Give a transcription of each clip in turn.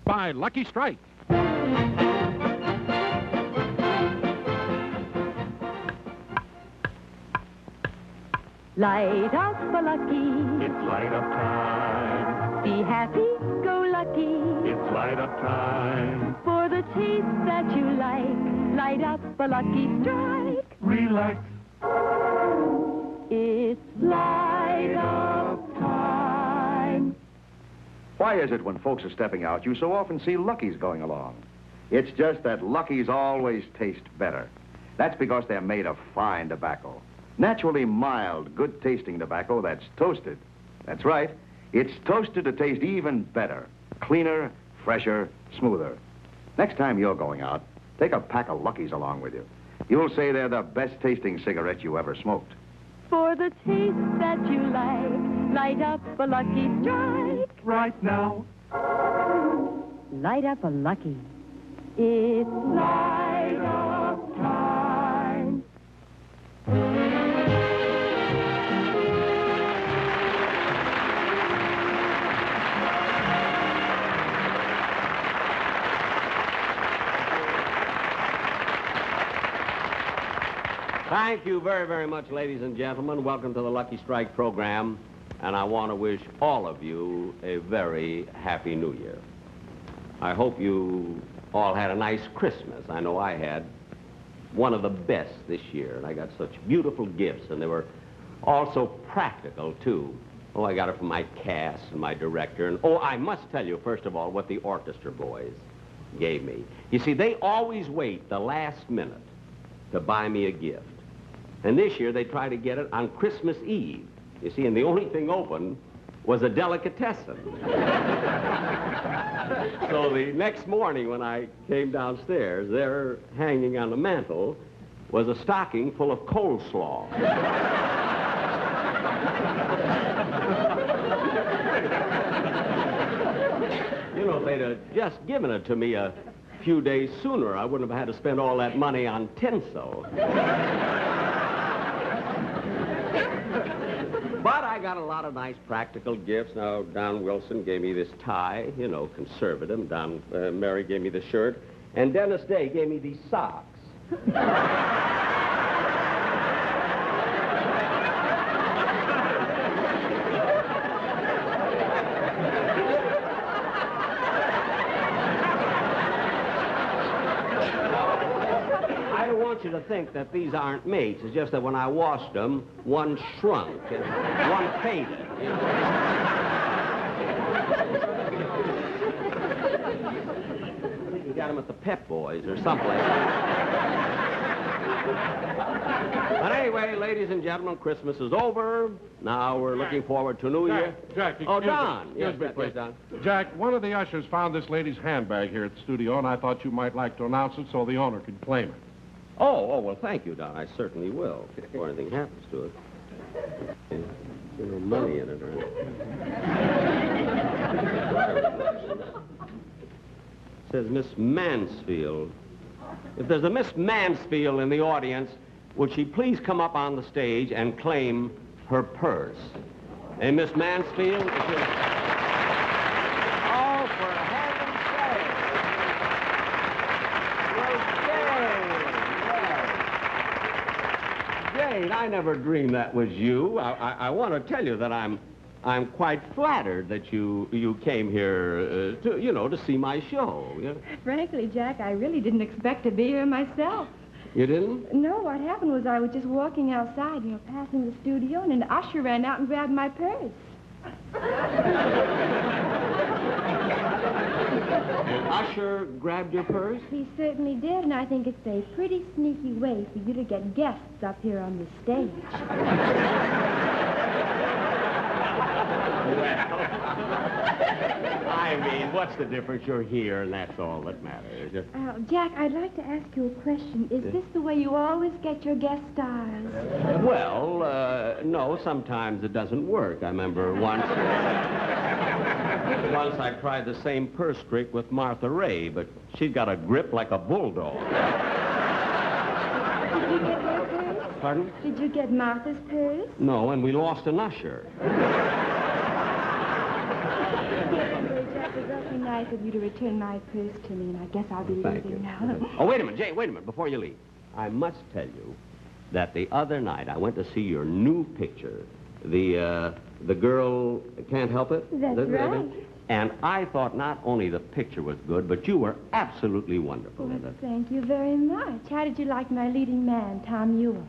by Lucky Strike. Light up a lucky. It's light up time. Be happy, go lucky. It's light up time. For the taste that you like, light up a Lucky Strike. Relax. It's light up time. Why is it when folks are stepping out, you so often see Luckies going along? It's just that Luckies always taste better. That's because they're made of fine tobacco. Naturally mild, good-tasting tobacco that's toasted. That's right. It's toasted to taste even better. Cleaner, fresher, smoother. Next time you're going out, take a pack of Luckies along with you. You'll say they're the best-tasting cigarette you ever smoked. For the taste that you like, light up a Lucky Strike. Right now. Light up a Lucky. It's light up time. Thank you very, very much, ladies and gentlemen. Welcome to the Lucky Strike program, and I want to wish all of you a very happy New Year. I hope you all had a nice Christmas. I know I had one of the best this year, and I got such beautiful gifts, and they were also practical, too. Oh, I got it from my cast and my director, and oh, I must tell you, first of all, what the orchestra boys gave me. You see, they always wait the last minute to buy me a gift. And this year, they tried to get it on Christmas Eve. You see, and the only thing open was a delicatessen. So the next morning when I came downstairs, there, hanging on the mantel, was a stocking full of coleslaw. You know, if they'd have just given it to me a few days sooner, I wouldn't have had to spend all that money on tinsel. But I got a lot of nice practical gifts. Now, Don Wilson gave me this tie, you know, conservative. Mary gave me the shirt. And Dennis Day gave me these socks. I don't want you to think that these aren't mates. It's just that when I washed them, one shrunk and one faded. You know? I think you got them at the Pep Boys or someplace. But anyway, ladies and gentlemen, Christmas is over. Now we're looking forward to New Year. Jack, Oh, Don. Yes, Excuse me, please. Don. Jack, one of the ushers found this lady's handbag here at the studio, and I thought you might like to announce it so the owner could claim it. Oh, well, thank you, Don. I certainly will, before anything happens to it. There's no money in it or anything. It says Miss Mansfield. If there's a Miss Mansfield in the audience, would she please come up on the stage and claim her purse? And Miss Mansfield, if you... Oh, for heaven's sake! Well, Jane, I never dreamed that was you. I want to tell you that I'm quite flattered that you came here to see my show. Yeah? Frankly, Jack, I really didn't expect to be here myself. You didn't? No, what happened was I was just walking outside, passing the studio, and an usher ran out and grabbed my purse. An usher grabbed your purse? He certainly did, and I think it's a pretty sneaky way for you to get guests up here on the stage. Well, I mean, what's the difference? You're here, and that's all that matters. Jack, I'd like to ask you a question. Is this the way you always get your guest stars? Well, no, sometimes it doesn't work. I remember once I tried the same purse trick with Martha Ray, but she got a grip like a bulldog. Did you get her purse? Pardon? Did you get Martha's purse? No, and we lost an usher. Jack, it was awfully nice nice of you to return my purse to me, and I guess I'll be Thank leaving you. now. Oh, wait a minute, Jane, wait a minute, before you leave. I must tell you that the other night I went to see your new picture, the girl can't help it. That's right. And I thought not only the picture was good, but you were absolutely wonderful in Well, it. thank you very much. How did you like my leading man, Tom Ewell?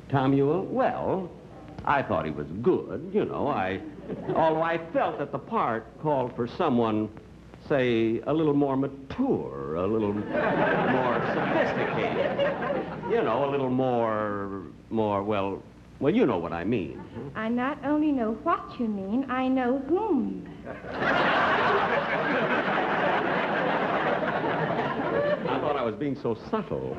Tom Ewell? Well, I thought he was good, you know. Although I felt that the part called for someone, say, a little more mature, a little more sophisticated. You know, a little more, well, you know what I mean. I not only know what you mean, I know whom. I thought I was being so subtle.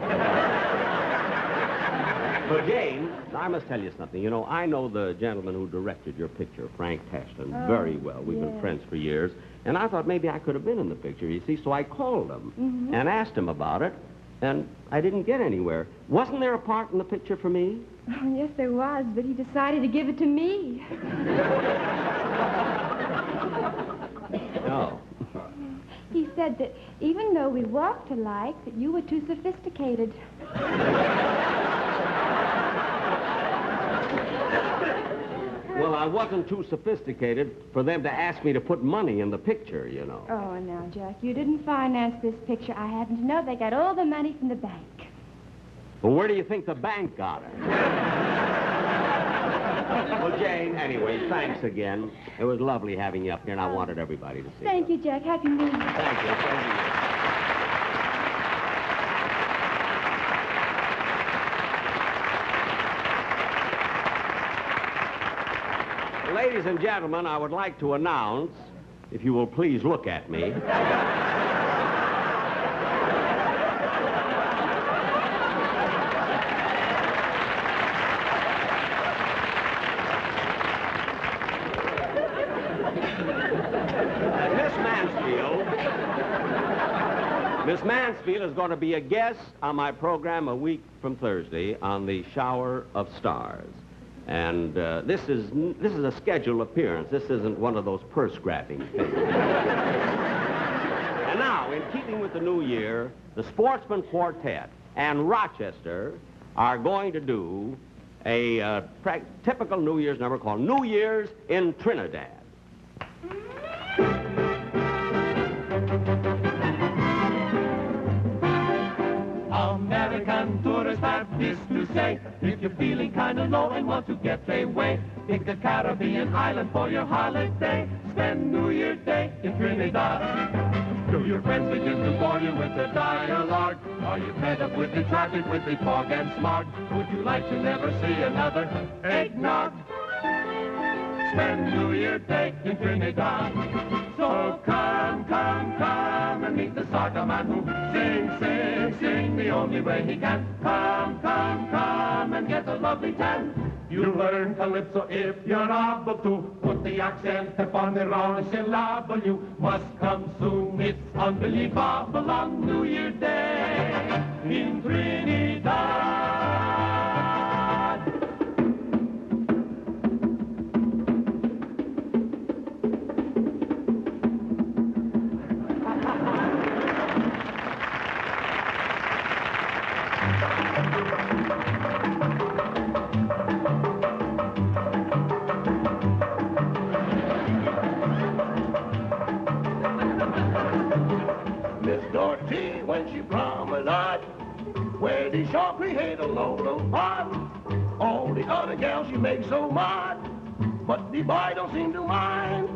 But, Jane, I must tell you something. You know, I know the gentleman who directed your picture, Frank Taston, very well. We've been yes. friends for years. And I thought maybe I could have been in the picture, you see, so I called him and asked him about it, and I didn't get anywhere. Wasn't there a part in the picture for me? Oh, yes, there was, but he decided to give it to me. No. He said that even though we walked alike, that you were too sophisticated. Well, I wasn't too sophisticated for them to ask me to put money in the picture, you know. Oh, now, Jack, you didn't finance this picture. I happen to know they got all the money from the bank. Well, where do you think the bank got it? Well, Jane, anyway, thanks again. It was lovely having you up here, and I wanted everybody to see Thank you, Jack. Happy New Year. Thank you. Same to you. Ladies and gentlemen, I would like to announce, if you will please look at me. Miss Mansfield is going to be a guest on my program a week from Thursday on the Shower of Stars. And this is a scheduled appearance. This isn't one of those purse-grabbing things. And now, in keeping with the new year, the Sportsman Quartet and Rochester are going to do a typical New Year's number called New Year's in Trinidad. American tourists have this to say: if you're feeling kind of low and want to get away, pick a Caribbean island for your holiday. Spend New Year's Day in Trinidad. Do your friends begin to bore you with the dialogue? Are you fed up with the traffic, with the fog and smog? Would you like to never see another eggnog? Spend New Year's Day in Trinidad. So come, come, come and meet the saga man who sings, sing, sing the only way he can. Come, come, come and get a lovely tan. You learn calypso if you're able to. Put the accent upon the wrong syllable. You must come soon. It's unbelievable on New Year's Day in Trinidad. Dorothy, when she promenade, where the Shawnee hate a low, low pond. All the other gals she makes so mad, but the boy don't seem to mind.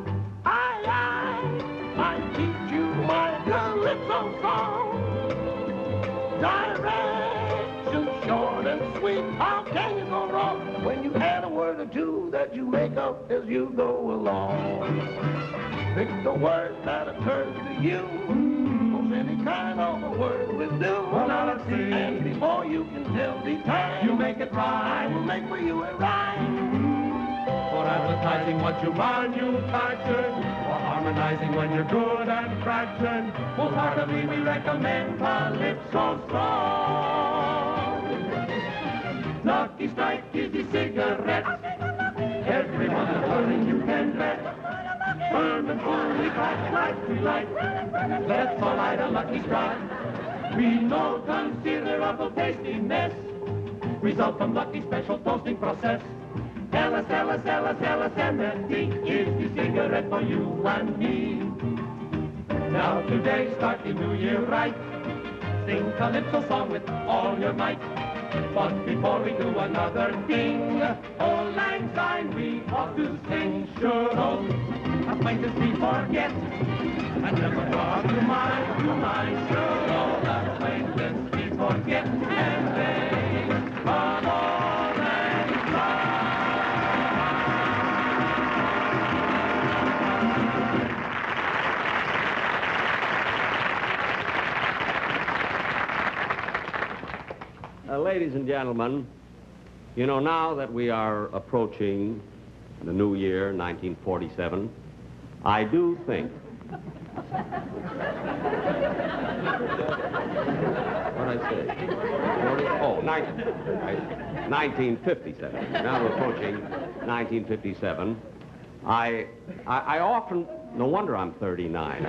I teach you my calypso song. Directions short and sweet, how can you go wrong when you add a word or two that you make up as you go along? Pick the word that occurs to you. Any kind of a word will do. Well, now let's see. And before you can tell the time, you make it right. I will make for you a rhyme. For advertising what you manufactured, for harmonizing when you're good at fraction, most heartily we recommend Calypso Strong. Lucky Strike is the cigarette. Everyone's learning you can bet. firm and fully packed like we like. Let's all light a Lucky Strike. We know considerable tastiness result from Lucky special toasting process. LSMFT is the cigarette for you and me. Now today, start the new year right. Sing Calypso song with all your might. But before we do another thing, old lang syne we ought to sing. Sure, old acquaintance we forget, and never brought to mind, sure, old acquaintance we forget, and then come on and Ladies and gentlemen, you know, now that we are approaching the new year, 1947, I do think... What did I say? 1957. Now we're approaching 1957. I often... No wonder I'm 39.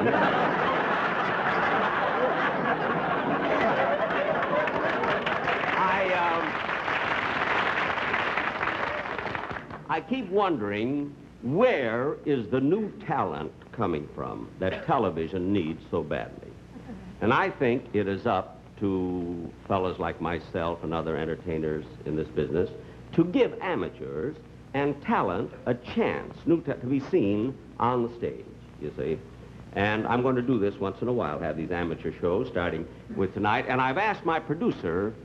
I keep wondering, where is the new talent coming from that television needs so badly? And I think it is up to fellows like myself and other entertainers in this business to give amateurs and talent a chance to be seen on the stage, you see. And I'm going to do this once in a while, have these amateur shows, starting with tonight. And I've asked my producer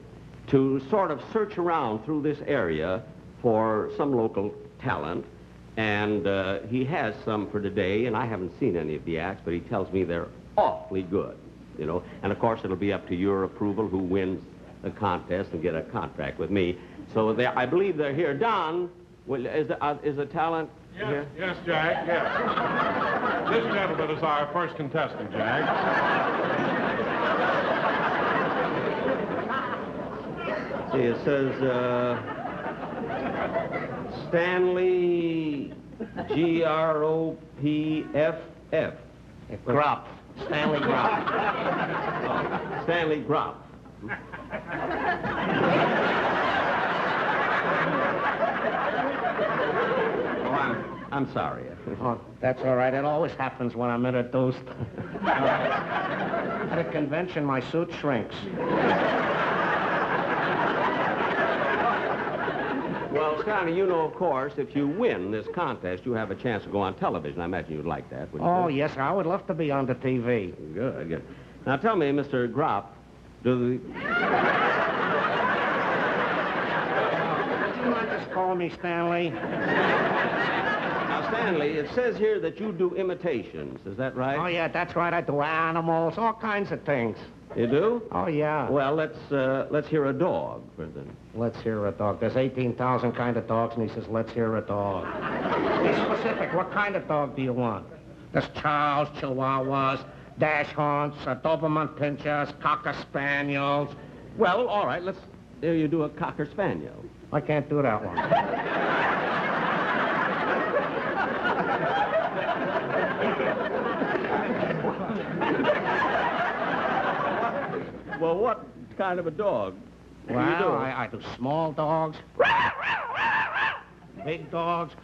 to sort of search around through this area for some local talent, and he has some for today, and I haven't seen any of the acts, but he tells me they're awfully good, you know. And of course, it'll be up to your approval who wins the contest and get a contract with me. So I believe they're here. Don, is the talent here? Yes, Jack, yes. This gentleman is our first contestant, Jack. See, it says, Stanley G-R-O-P-F-F. Gropp. Stanley Gropp. Oh, Stanley Gropp. Oh, I'm sorry. Oh, that's all right. It always happens when I'm introduced. At a convention, my suit shrinks. Well, Stanley, you know, of course, if you win this contest, you have a chance to go on television. I imagine you'd like that, wouldn't you? Oh, yes, I would love to be on the TV. Good, good. Now, tell me, Mr. Gropp, do Would you mind just calling me Stanley? Now, Stanley, it says here that you do imitations. Is that right? Oh, yeah, that's right. I do animals, all kinds of things. You do? Oh, yeah. Well, let's hear a dog, for instance. Let's hear a dog. There's 18,000 kind of dogs, and he says, let's hear a dog. Be specific. What kind of dog do you want? There's Chows, Chihuahuas, Dachshunds, Doberman Pinschers, Cocker Spaniels. Well, all right, let's hear you do a Cocker Spaniel. I can't do that one. Well, what kind of a dog do you do? Well, I do small dogs, big dogs,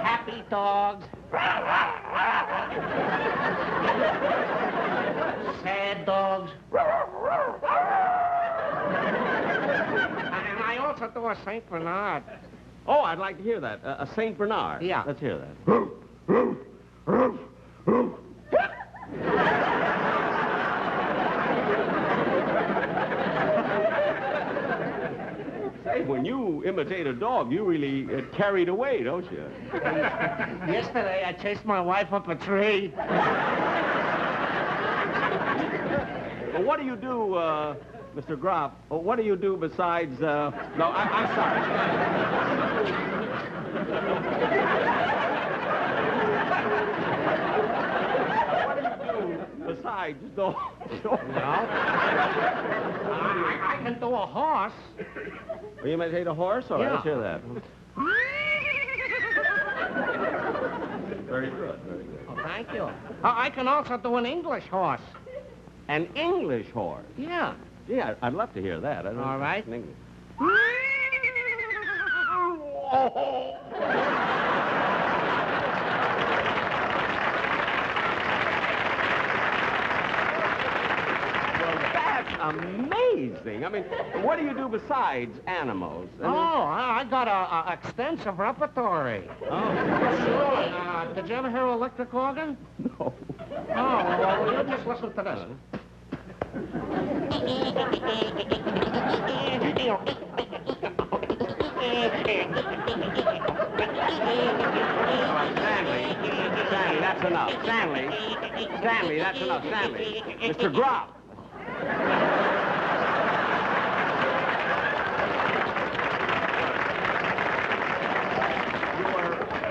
happy dogs, sad dogs, and I also do a Saint Bernard. Oh, I'd like to hear that. A Saint Bernard. Yeah. Let's hear that. Say, when you imitate a dog, you really get carried away, don't you? Yesterday, I chased my wife up a tree. Well, what do you do, Mr. Gropp? What do you do besides, No, I'm sorry. What do you do besides dogs? I can do a horse. You imitate a horse? All right, Yeah. let's hear that. Very good, very good. Oh, thank you. I can also do an English horse. An English horse? Yeah. Yeah, I'd love to hear that. I don't All right. in English. Amazing. I mean, what do you do besides animals? I mean, I got a extensive repertory. Oh. Sure. Did you ever hear electric organ? No. Oh, well, you just listen to this. All right, Stanley, that's enough. Stanley, that's enough. Stanley. Mr. Gropp.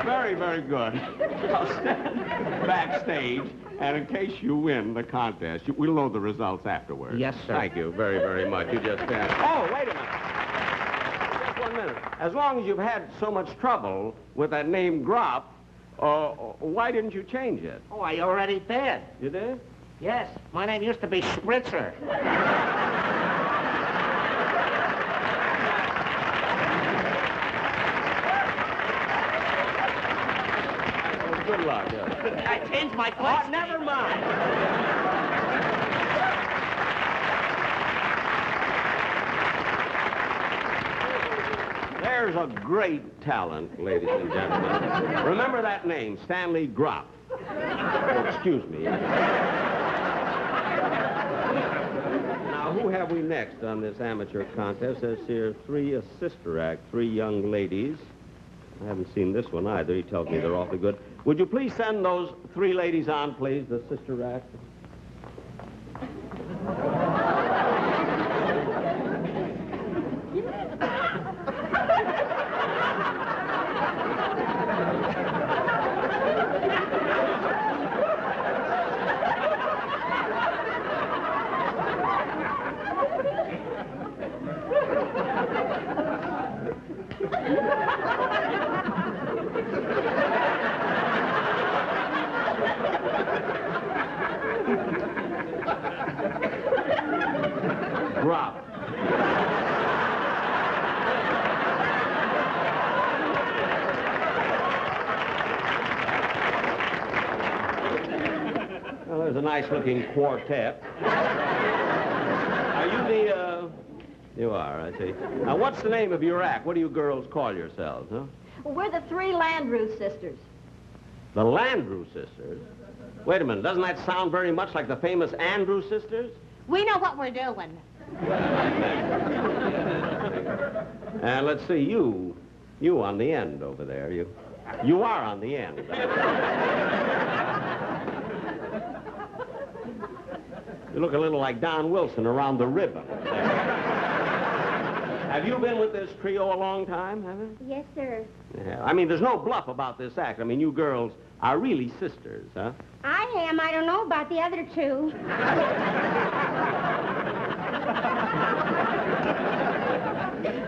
Very, very good. I'll stand backstage, and in case you win the contest, we'll know the results afterwards. Yes, sir. Thank you very, very much. You just stand. Oh, wait a minute. Just 1 minute. As long as you've had so much trouble with that name Gropp, why didn't you change it? Oh, I already did. You did? Yes. My name used to be Spritzer. Good luck. I changed my class. Oh, never mind. There's a great talent, ladies and gentlemen. Remember that name, Stanley Gropp. Oh, excuse me. Now, who have we next on this amateur contest? There's here a sister act, 3 young ladies. I haven't seen this one either. He tells me they're awfully good. Would you please send those 3 ladies on, please, the sister act? Gropp. Well, there's a nice-looking quartet. Are you the, You are, I see. Now, what's the name of your act? What do you girls call yourselves, huh? Well, we're the 3 Landrew sisters. The Landrew sisters? Wait a minute, doesn't that sound very much like the famous Andrew sisters? We know what we're doing. And let's see, you on the end over there. You are on the end. You look a little like Don Wilson around the ribbon. Have you been with this trio a long time, have you? Yes, sir. Yeah. I mean, there's no bluff about this act. I mean, you girls are really sisters, huh? I am. I don't know about the other 2.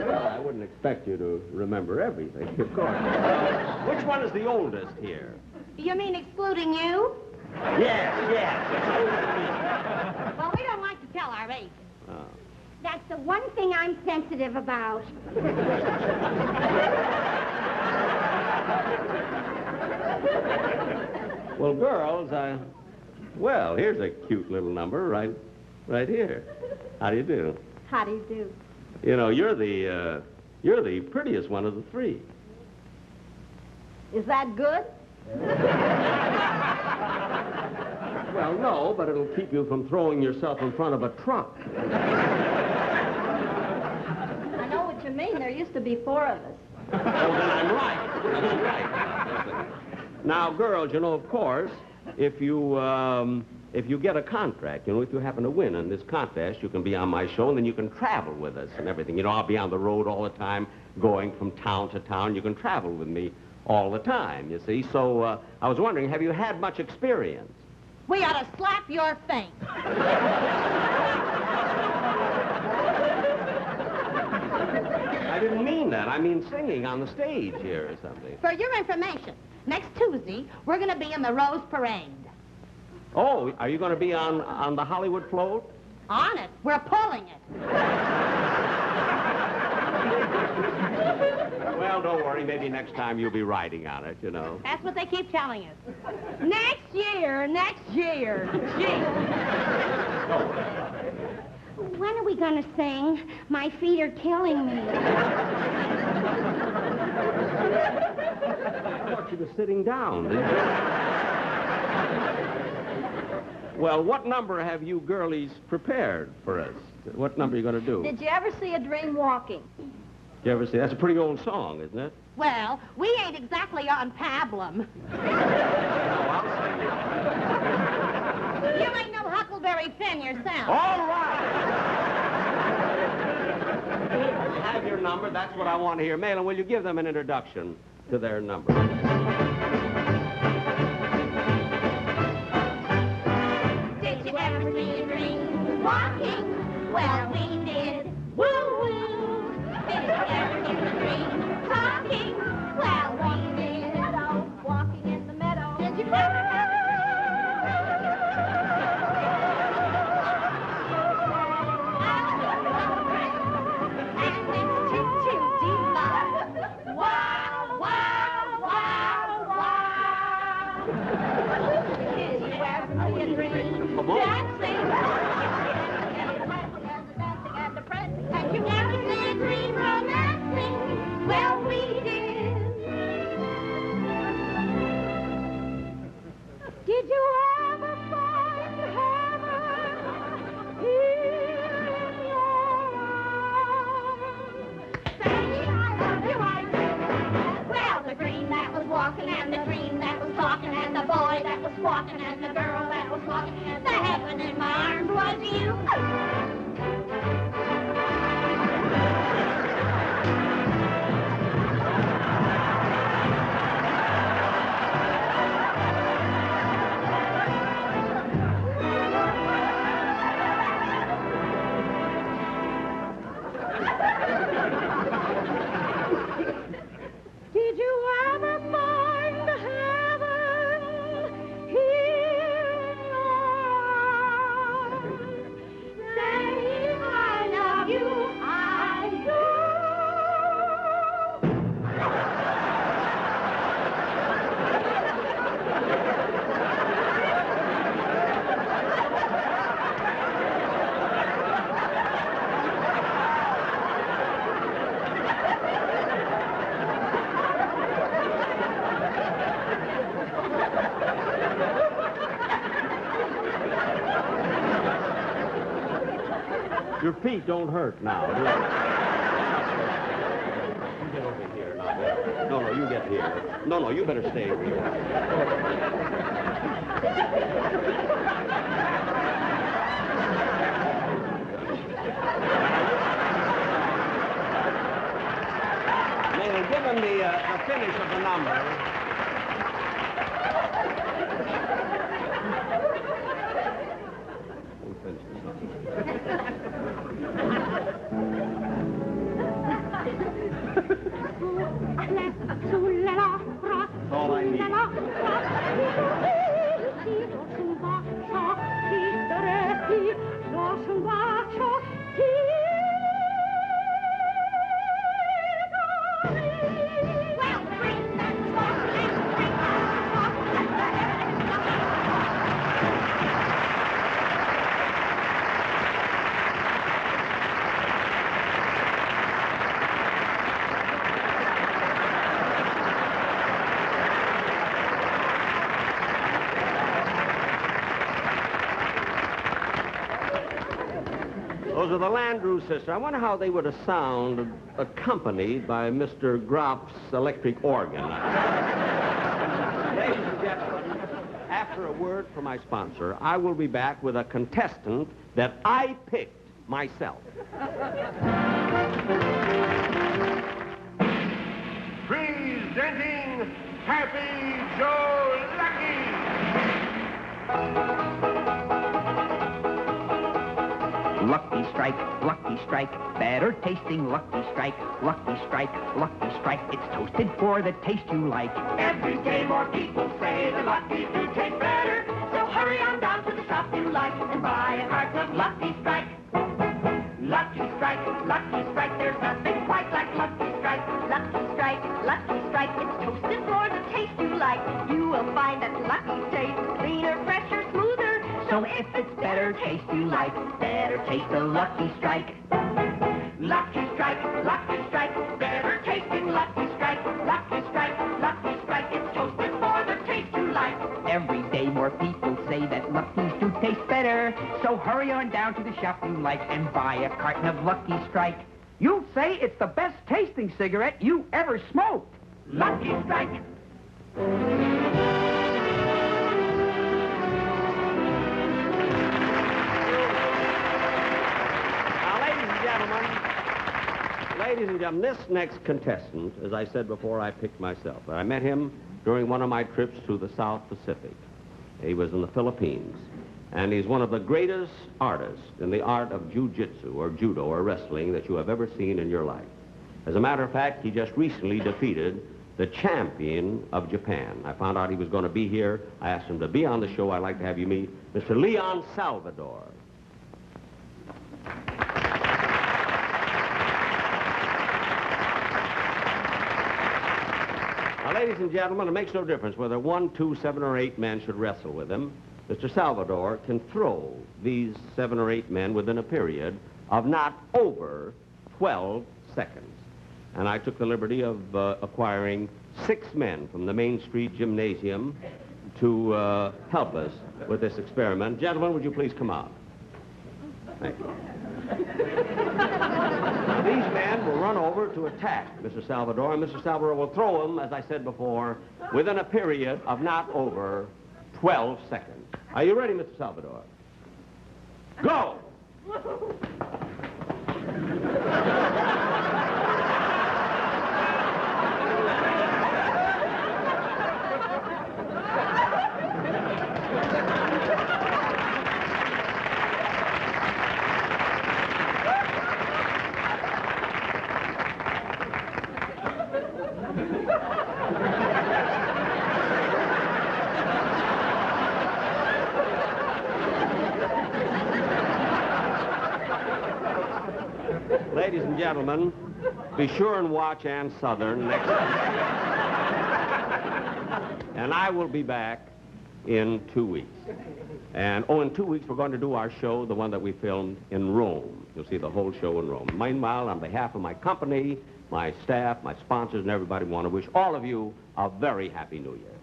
Well, I wouldn't expect you to remember everything, of course. Which one is the oldest here? You mean excluding you? Yes. Well, we don't like to tell our age. Oh. That's the one thing I'm sensitive about. Well, girls, well, here's a cute little number right here. How do you do? How do you do? You know, you're the prettiest one of the 3. Is that good? Well, no, but it'll keep you from throwing yourself in front of a trunk. I know what you mean. There used to be 4 of us. Well, then I'm right. Now, girls, you know, of course, if you get a contract, you know, if you happen to win in this contest, you can be on my show, and then you can travel with us and everything. You know, I'll be on the road all the time, going from town to town. You can travel with me all the time, you see. So, I was wondering, have you had much experience? We ought to slap your face. I didn't mean mean that. I mean singing on the stage here or something. For your information, next Tuesday, we're going to be in the Rose Parade. Oh, are you going to be on the Hollywood float? On it. We're pulling it. Well, don't worry. Maybe next time you'll be riding on it, you know. That's what they keep telling us. Next year. Gee. When are we going to sing? My feet are killing me. I thought you were sitting down. Well, what number have you girlies prepared for us? What number are you going to do? Did you ever see A Dream Walking? You ever see? That's a pretty old song, isn't it? Well, we ain't exactly on pablum. I'll sing it. You ain't no Huckleberry Finn yourself. All right! Have your number. That's what I want to hear. Malin, will you give them an introduction to their number? Did you ever see a dream walking? Well, we did. Woo-woo. Did you ever see a dream talking? Well, we did. Walking in the meadow. Did you ever... Come on. And you never see a dream romancing. Well, we did. Did you ever find heaven here in your arms? Saying I love you, I did. Well, the dream that was walking and the dream that was talking and the boy that was squawking and the girl that was walking and the heaven in my arms was you. Did you ever find heaven here in your arms? Saying I love you, I do. Your feet don't hurt now, do they? You get over here now. No, you get here. No, you better stay here. Malin, give him the finish of the number. We'll finish this up. That's all I need. Those are the Landrew sisters. I wonder how they would have sounded accompanied by Mr. Groff's electric organ. Ladies and gentlemen, after a word from my sponsor, I will be back with a contestant that I picked myself. Presenting Happy Joe Lucky. Lucky Strike Strike, Lucky Strike, better tasting Lucky Strike, Lucky Strike, Lucky Strike. It's toasted for the taste you like. Every day more people say the Luckies do taste better. So hurry on down to the shop you like and buy a carton of Lucky Strike. Lucky Strike, Lucky Strike, there's nothing quite like Lucky Strike. Lucky Strike, Lucky Strike, it's toasted for the taste you like. You will find that Lucky tastes cleaner, fresher, smoother. So if it's better taste you like, better taste the Lucky Strike. Lucky Strike, Lucky Strike, better tasting Lucky Strike. Lucky Strike, Lucky Strike, it's toasted for the taste you like. Every day more people say that Luckies do taste better. So hurry on down to the shop you like and buy a carton of Lucky Strike. You'll say it's the best tasting cigarette you ever smoked. Lucky Strike. Ladies and gentlemen, this next contestant, as I said before, I picked myself. I met him during one of my trips to the South Pacific. He was in the Philippines, and he's one of the greatest artists in the art of jiu-jitsu or judo or wrestling that you have ever seen in your life. As a matter of fact, he just recently defeated the champion of Japan. I found out he was going to be here. I asked him to be on the show. I'd like to have you meet Mr. Leon Salvador. Now, ladies and gentlemen, it makes no difference whether 1, 2, 7, or 8 men should wrestle with him. Mr. Salvador can throw these 7 or 8 men within a period of not over 12 seconds. And I took the liberty of acquiring 6 men from the Main Street Gymnasium to help us with this experiment. Gentlemen, would you please come out? Thank you. Now, these men will run over to attack Mr. Salvador, and Mr. Salvador will throw him, as I said before, within a period of not over 12 seconds. Are you ready, Mr. Salvador? Go! Ladies and gentlemen, be sure and watch Ann Southern next time. And I will be back in 2 weeks. And, in 2 weeks, we're going to do our show, the one that we filmed in Rome. You'll see the whole show in Rome. Meanwhile, on behalf of my company, my staff, my sponsors, and everybody, want to wish all of you a very happy New Year.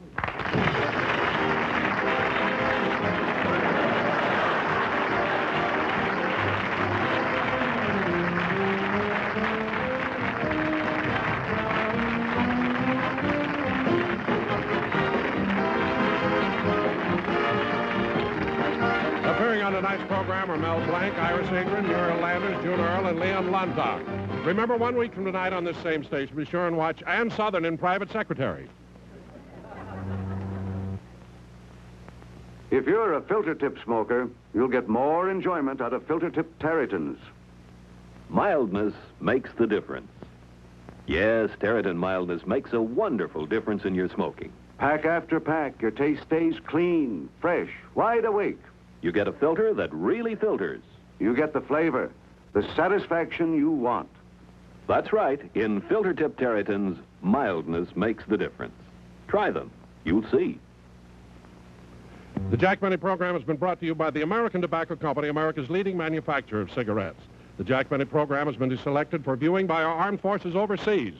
On tonight's program are Mel Blanc, Iris Ingrid, Muriel Landers, June Earl, and Leon Lontoc. Remember, 1 week from tonight on this same station, be sure and watch Ann Southern in Private Secretary. If you're a filter tip smoker, you'll get more enjoyment out of filter tip Territons. Mildness makes the difference. Yes, Territon mildness makes a wonderful difference in your smoking. Pack after pack, your taste stays clean, fresh, wide awake. You get a filter that really filters. You get the flavor, the satisfaction you want. That's right. In filter tip Territons, mildness makes the difference. Try them. You'll see. The Jack Benny program has been brought to you by the American Tobacco Company, America's leading manufacturer of cigarettes. The Jack Benny program has been selected for viewing by our armed forces overseas.